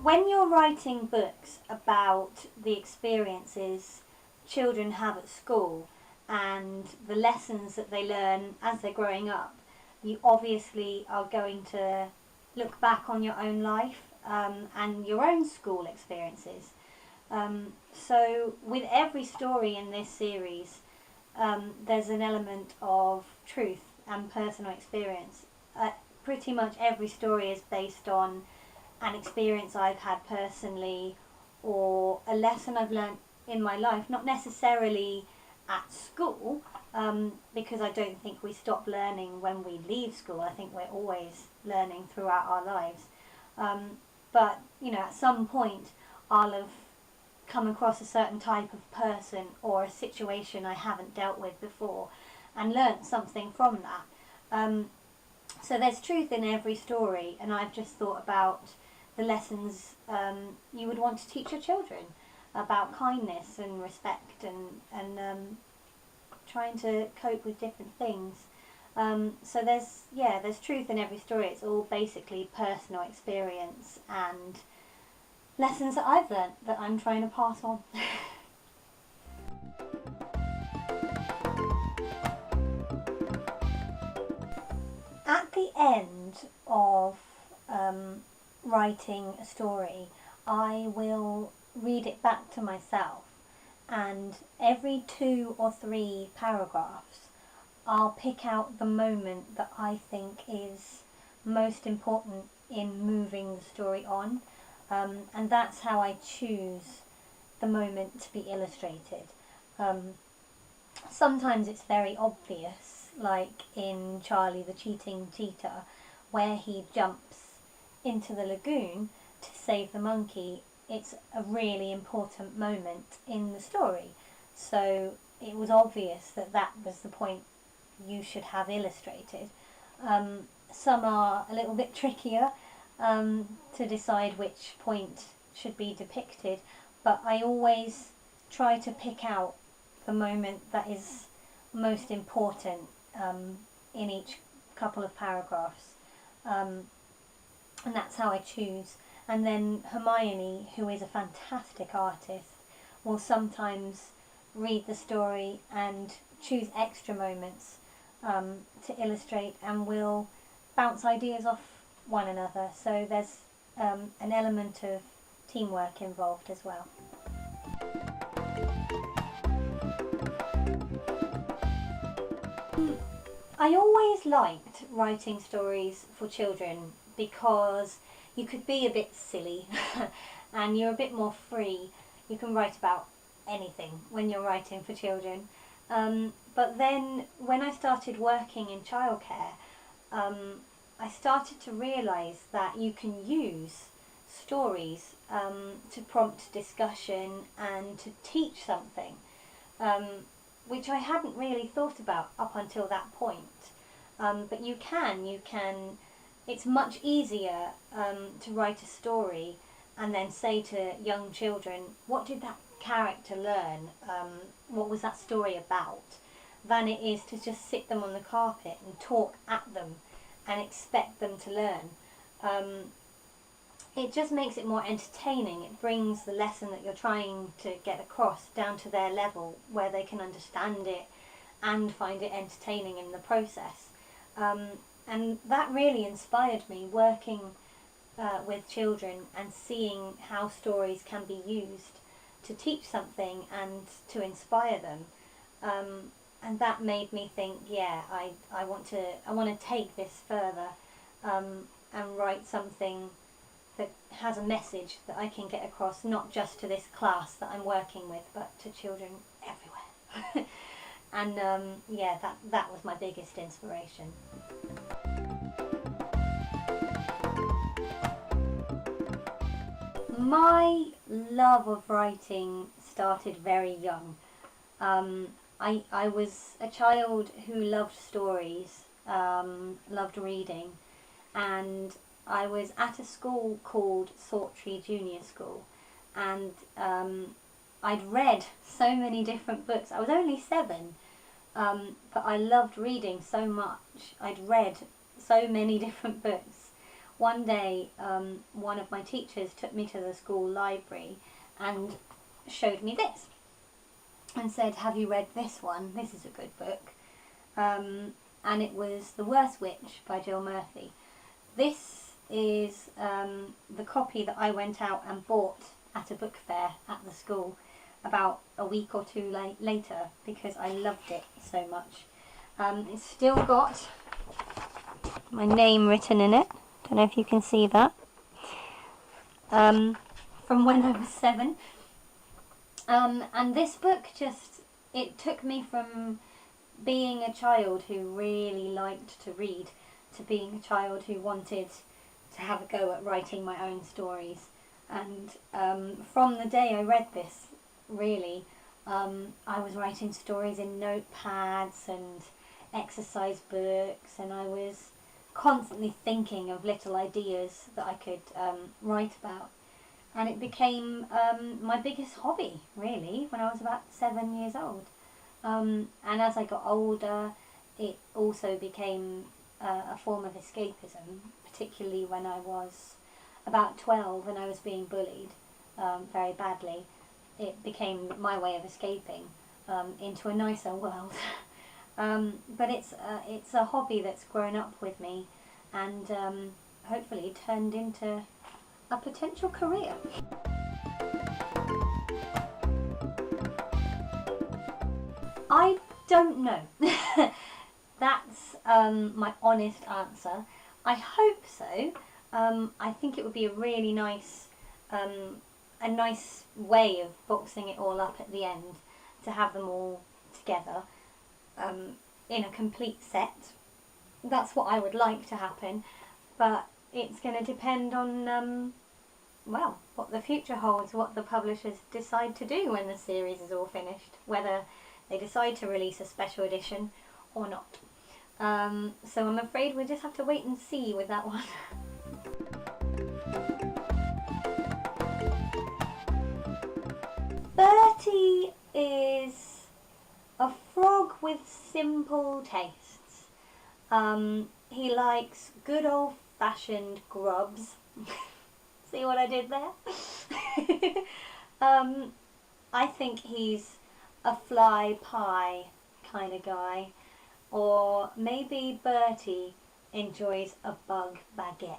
when you're writing books about the experiences children have at school and the lessons that they learn as they're growing up, you obviously are going to look back on your own life and your own school experiences. So with every story in this series, there's an element of truth and personal experience. Pretty much every story is based on an experience I've had personally or a lesson I've learned in my life, not necessarily at school, because I don't think we stop learning when we leave school. I think we're always learning throughout our lives. But, you know, at some point I'll have come across a certain type of person or a situation I haven't dealt with before and learnt something from that. So there's truth in every story, and I've just thought about the lessons you would want to teach your children about kindness and respect and trying to cope with different things. So there's truth in every story. It's all basically personal experience and lessons that I've learnt that I'm trying to pass on. At the end of writing a story, I will read it back to myself, and every 2 or 3 paragraphs I'll pick out the moment that I think is most important in moving the story on, and that's how I choose the moment to be illustrated. Sometimes it's very obvious, like in Charlie the Cheating Cheetah, where he jumps into the lagoon to save the monkey. It's a really important moment in the story, so it was obvious that that was the point you should have illustrated. Some are a little bit trickier to decide which point should be depicted, but I always try to pick out the moment that is most important in each couple of paragraphs, and that's how I choose. And then Hermione, who is a fantastic artist, will sometimes read the story and choose extra moments to illustrate, and will bounce ideas off one another. So there's an element of teamwork involved as well. I always liked writing stories for children because you could be a bit silly and you're a bit more free. You can write about anything when you're writing for children. But then when I started working in childcare, I started to realise that you can use stories to prompt discussion and to teach something, which I hadn't really thought about up until that point. But you can, it's much easier to write a story and then say to young children, what did that character learn? What was that story about? Than it is to just sit them on the carpet and talk at them and expect them to learn. It just makes it more entertaining. It brings the lesson that you're trying to get across down to their level where they can understand it and find it entertaining in the process. And that really inspired me, working with children and seeing how stories can be used to teach something and to inspire them. And that made me think, yeah, I want to take this further and write something that has a message that I can get across, not just to this class that I'm working with, but to children everywhere. And yeah, that was my biggest inspiration. My love of writing started very young. I was a child who loved stories, loved reading, and I was at a school called Sawtry Junior School, and I'd read so many different books. I was only 7, but I loved reading so much. I'd read so many different books, one day one of my teachers took me to the school library and showed me this and said, have you read this one? This is a good book. And it was The Worst Witch by Jill Murphy. This is the copy that I went out and bought at a book fair at the school about a week or two later because I loved it so much. It's still got my name written in it. Don't know if you can see that. From when I was 7. And this book it took me from being a child who really liked to read to being a child who wanted to have a go at writing my own stories. And from the day I read this, really, I was writing stories in notepads and exercise books, and I was constantly thinking of little ideas that I could write about. And it became my biggest hobby, really, when I was about 7 years old. And as I got older, it also became a form of escapism, particularly when I was about 12 and I was being bullied very badly. It became my way of escaping into a nicer world. But it's a hobby that's grown up with me and hopefully turned into a potential career. I don't know. That's my honest answer. I hope so. I think it would be a really nice way of boxing it all up at the end, to have them all together in a complete set. That's what I would like to happen, but it's going to depend on well, what the future holds, what the publishers decide to do when the series is all finished, whether they decide to release a special edition or not. So I'm afraid we'll just have to wait and see with that one. Bertie is a frog with simple tastes. He likes good old-fashioned grubs. See what I did there? I think he's a fly pie kind of guy. Or maybe Bertie enjoys a bug baguette.